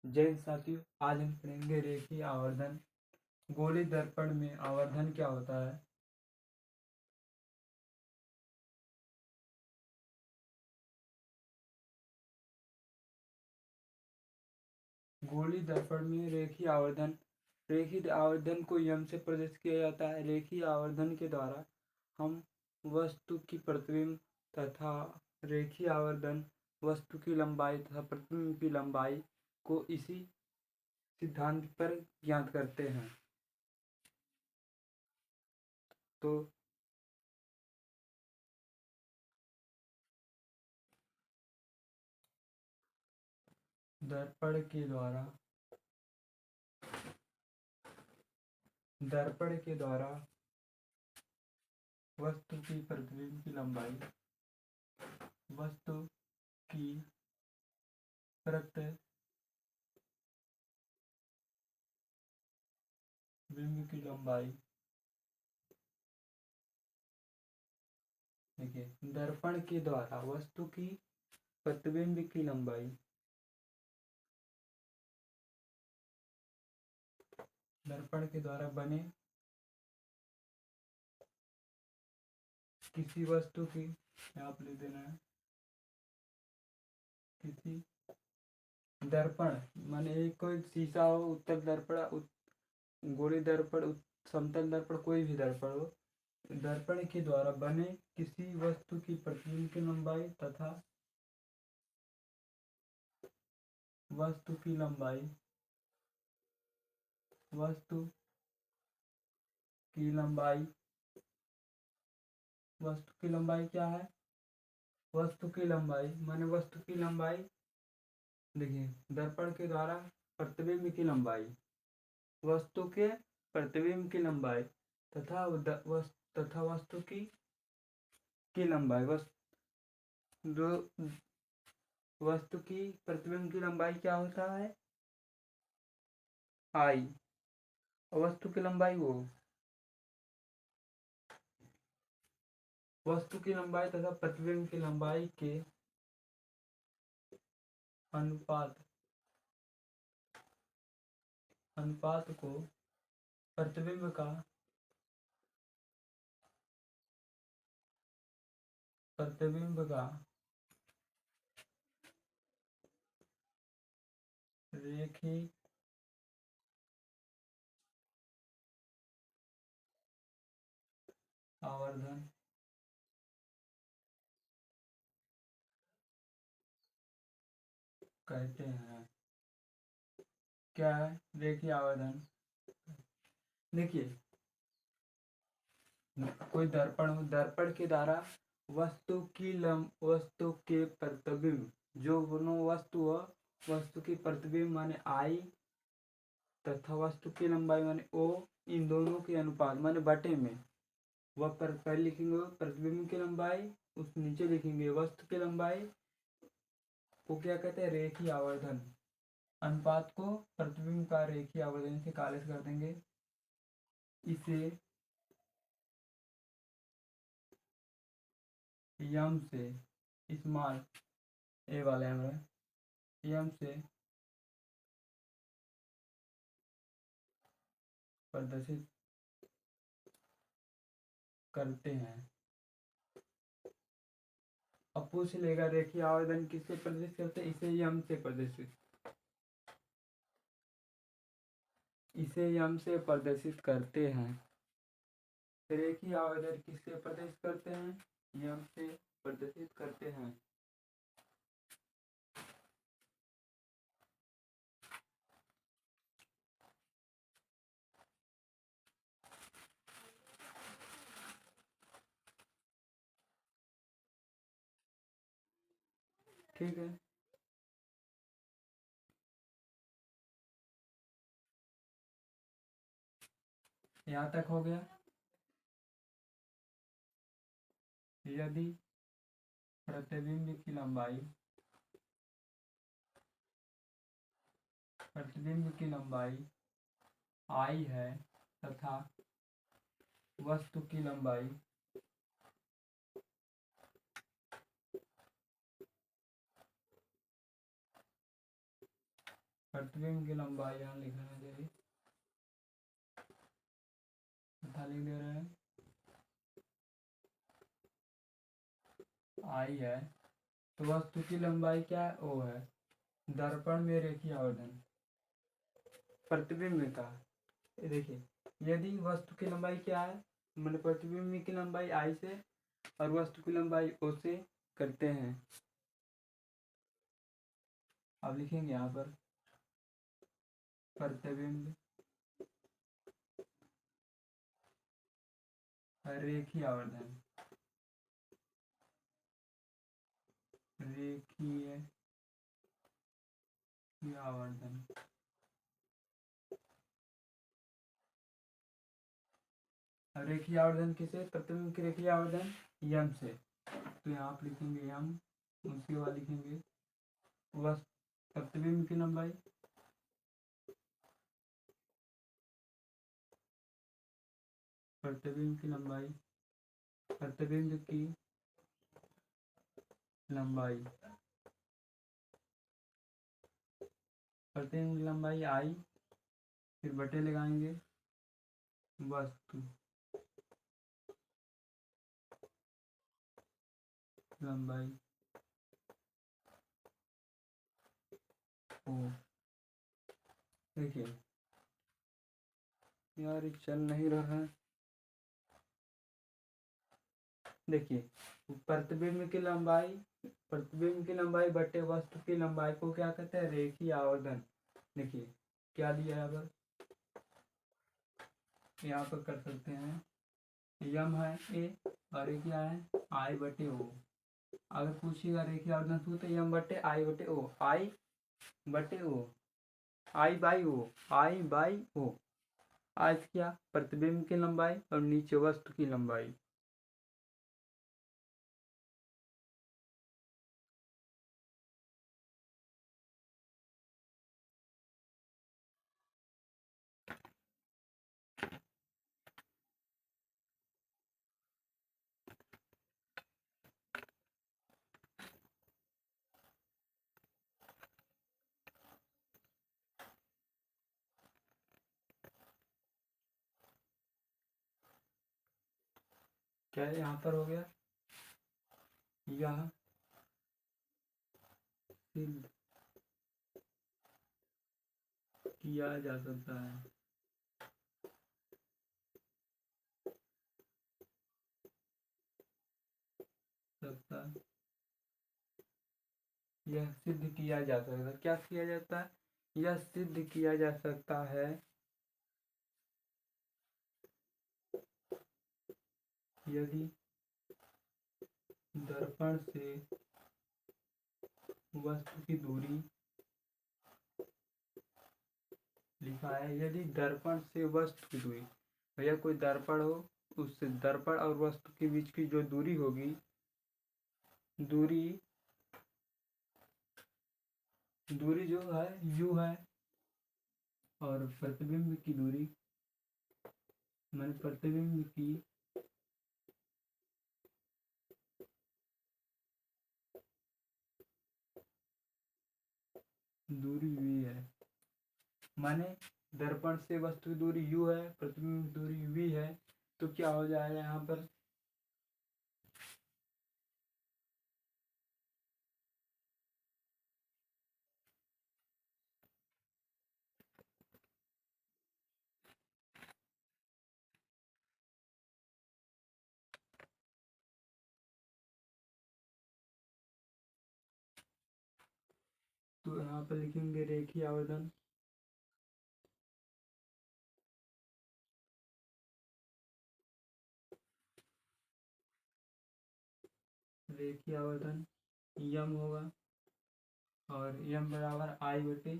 जय साथियों, आज हम पढ़ेंगे रेखीय आवर्धन। गोलीय दर्पण में आवर्धन क्या होता है। गोलीय दर्पण में रेखीय आवर्धन को यम से प्रदर्शित किया जाता है। रेखीय आवर्धन के द्वारा हम वस्तु की प्रतिबिंब तथा रेखीय आवर्धन वस्तु की लंबाई तथा प्रतिबिंब की लंबाई को इसी सिद्धांत पर ज्ञात करते हैं। तो दर्पण के द्वारा वस्तु की प्रतिबिंब की लंबाई, वस्तु की प्रतिबिंब की लंबाई। देखिए, दर्पण के द्वारा वस्तु की प्रतिबिंब की लंबाई, दर्पण के द्वारा बने किसी वस्तु की, आप लिख देना है, किसी दर्पण माने कोई शीशा हो, उत्तल दर्पण, गोलीय दर्पण, समतल दर्पण, कोई भी दर्पण हो, दर्पण के द्वारा बने किसी वस्तु की प्रतिबिंब की लंबाई तथा वस्तु की लंबाई, वस्तु की लंबाई, वस्तु की लंबाई क्या है, वस्तु की लंबाई माने वस्तु की लंबाई। देखिए, दर्पण के द्वारा प्रतिबिंब की लंबाई, वस्तु के प्रतिबिंब की लंबाई तथा वस्तु की लंबाई, वस्तु की प्रतिबिंब की लंबाई क्या होता है, आई। वस्तु की लंबाई वस्तु की लंबाई तथा प्रतिबिंब की लंबाई के अनुपात को प्रतिबिंब का रेखीय आवर्धन कहते हैं। क्या है रेखीय आवर्धन? देखिए, कोई दर्पण हो, दर्पण के द्वारा वस्तु के प्रतिबिंब, जो वस्तु हो, वस्तु की प्रतिबिंब माने आई तथा वस्तु की लंबाई माने ओ, इन दोनों के अनुपात माने बटे में, वह पहले लिखेंगे प्रतिबिंब की लंबाई, उस नीचे लिखेंगे वस्तु की लंबाई, वो क्या कहते हैं, रेखीय आवर्धन। अनुपात को प्रतिबिंब का रेखीय आवर्धन से कालित कर देंगे। इसे यम से, स्मॉल ए वाले में यम से प्रदर्शित करते हैं। अब पूछ लेगा रेखीय आवर्धन किससे प्रदर्शित करते हैं, इसे यम से करते हैं। रेखीय आवर्धन किससे प्रदर्शित करते हैं, यम से प्रदर्शित करते हैं। ठीक है, यहाँ तक हो गया। यदि प्रतिबिंब की लंबाई आई है तथा वस्तु की लंबाई प्रतिबिंब की लंबाई यहाँ लिखना चाहिए, तथा लिख दे रहे हैं आई है। तो वस्तु की लंबाई क्या है? ओ है। दर्पण में रेखीय आवर्धन प्रतिबिंब का, ये देखिए, यदि वस्तु की लंबाई क्या है, मैंने प्रतिबिंब की लंबाई आई से और वस्तु की लंबाई ओ से करते हैं। अब लिखेंगे यहाँ पर प्रतिबिंब रेखीय आवर्धन, रेखीय आवर्धन। रेखीय आवर्धन किसे? प्रतिबिंब की रेखीय आवर्धन यम से। तो यहाँ आप लिखेंगे यम, उसके बाद लिखेंगे प्रतिबिंब की लंबाई, प्रतिबिंब की लंबाई, प्रतिबिंब की लंबाई, प्रतिबिंब की लंबाई आई, फिर बटे लगाएंगे वस्तु लंबाई ओ। देखिए यार ये चल नहीं रहा है। देखिए प्रतिबिंब की लंबाई, प्रतिबिंब की लंबाई बटे वस्तु की लंबाई को क्या कहते हैं? रेखीय आवर्धन। देखिए क्या दिया है, यहाँ पर कर सकते हैं, यम है ए और ये क्या है? आई बटे ओ। अगर पूछिएगा रेखीय आवर्धन सूत्र तो यम बटे आई बटे ओ, आई बटे ओ, आई बाई ओ, आई बाई ओ। आज क्या? प्रतिबिंब की लंबाई और नीचे वस्तु की लंबाई। क्या यहाँ पर हो गया? यह सिद्ध किया जा सकता है, यह सिद्ध किया जा सकता है। क्या किया जाता है? यह सिद्ध किया जा सकता है यदि दर्पण से वस्तु की दूरी, लिखा है यदि दर्पण से वस्तु की दूरी, भैया कोई दर्पण हो, उससे दर्पण और वस्तु के बीच की जो दूरी होगी, दूरी दूरी जो है यू है, और प्रतिबिंब की दूरी, मैंने प्रतिबिंब की दूरी वी है, माने दर्पण से वस्तु की दूरी यू है, प्रतिबिंब की दूरी वी है। तो क्या हो जाएगा यहाँ पर? तो यहाँ पर लिखेंगे रेखीय आवर्धन, रेखीय आवर्धन यम होगा, और यम बराबर आई बटे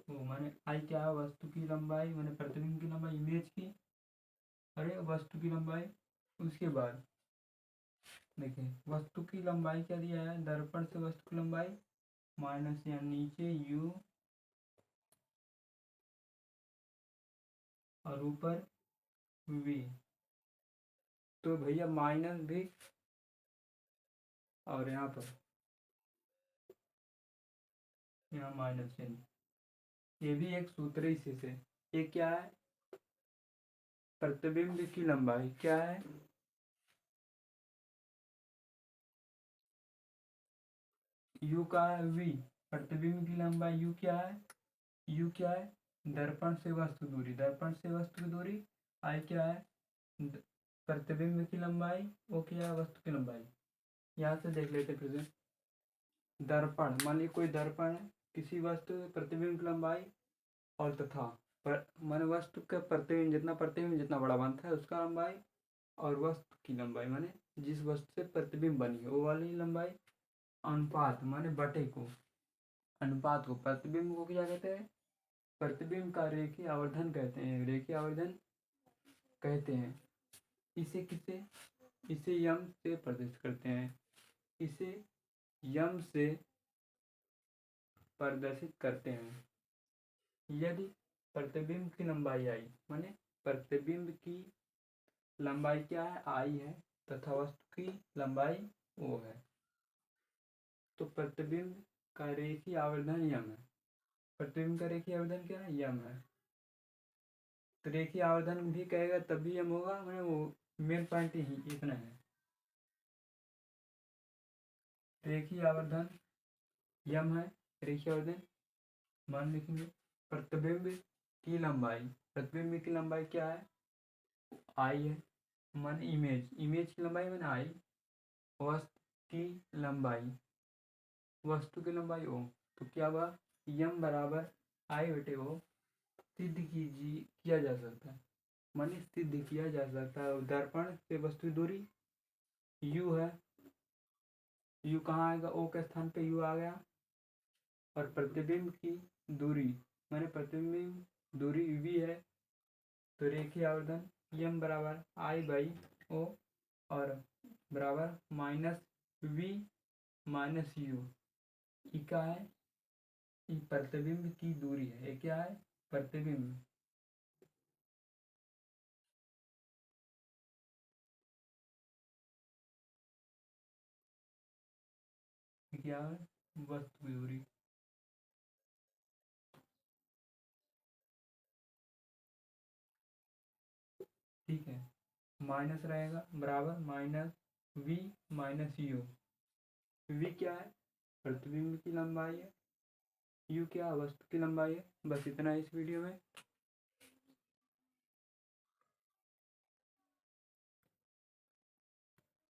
ओ, माने आई क्या है? वस्तु की लंबाई, माने प्रतिबिंब की लंबाई, इमेज की, अरे वस्तु की लंबाई। उसके बाद देखिए वस्तु की लंबाई क्या दिया है? दर्पण से वस्तु की लंबाई माइनस या नीचे यू और ऊपर वी। तो भैया माइनस भी, और यहाँ पर यहाँ माइनस चिन्ह, ये भी एक सूत्र इसी से। ये क्या है? प्रतिबिंब की लंबाई क्या है? यू का है वी। प्रतिबिंब की लंबाई यू क्या है? यू क्या है? दर्पण से वस्तु दूरी। दर्पण से वस्तु की दूरी। आई क्या है? प्रतिबिंब की लंबाई। वो क्या है? वस्तु की लंबाई। यहाँ से देख लेते फिर से। दर्पण, मान लीजिए कोई दर्पण है, किसी वस्तु की प्रतिबिंब की लंबाई और तथा पर माने वस्तु का प्रतिबिंब जितना बड़ा बनता है उसका लंबाई, और वस्तु की लंबाई माने जिस वस्तु से प्रतिबिंब बनी है वो वाली लंबाई। अनुपात माने बटे को, अनुपात को, प्रतिबिंब को क्या कहते हैं? प्रतिबिंब का रेखीय आवर्धन कहते हैं। रेखीय आवर्धन कहते हैं। इसे किसे? इसे यम से प्रदर्शित करते हैं। इसे यम से प्रदर्शित करते हैं। यदि प्रतिबिंब की लंबाई आई, माने प्रतिबिंब की लंबाई क्या है? आई है, तथा वस्तु की लंबाई ओ है, तो प्रतिबिंब का रेखीय आवर्धन यम है। प्रतिबिंब का रेखीय आवर्धन क्या है? यम है। तो रेखीय आवर्धन भी कहेगा तभी यम होगा, मैंने वो मेन पॉइंट ही इतना है। रेखीय आवर्धन यम है। रेखीय आवर्धन मान लिखेंगे। प्रतिबिंब की लंबाई, प्रतिबिंब की लंबाई क्या है? आई है, मान इमेज, इमेज की लंबाई मैंने आई। वस्तु की लंबाई, वस्तु की लंबाई ओ, तो क्या हुआ? यम बराबर आई बटे ओ सिद्ध किया जा सकता है, माने सिद्ध किया जा सकता है। दर्पण से वस्तु की दूरी यू है। यू कहाँ आएगा? ओ के स्थान पे यू आ गया। और प्रतिबिंब की दूरी माने प्रतिबिंब दूरी वी है, तो रेखीय आवर्धन यम बराबर आई बाई ओ और बराबर माइनस वी माइनस यू। ई क्या है? ई प्रतिबिंब की दूरी है। ये क्या है? प्रतिबिंब। क्या है? वस्तु की दूरी। ठीक है, माइनस रहेगा बराबर minus v minus u. V क्या है? प्रतिबिंब की लंबाई है। यू क्या? वस्तु की लंबाई है। बस इतना इस वीडियो में।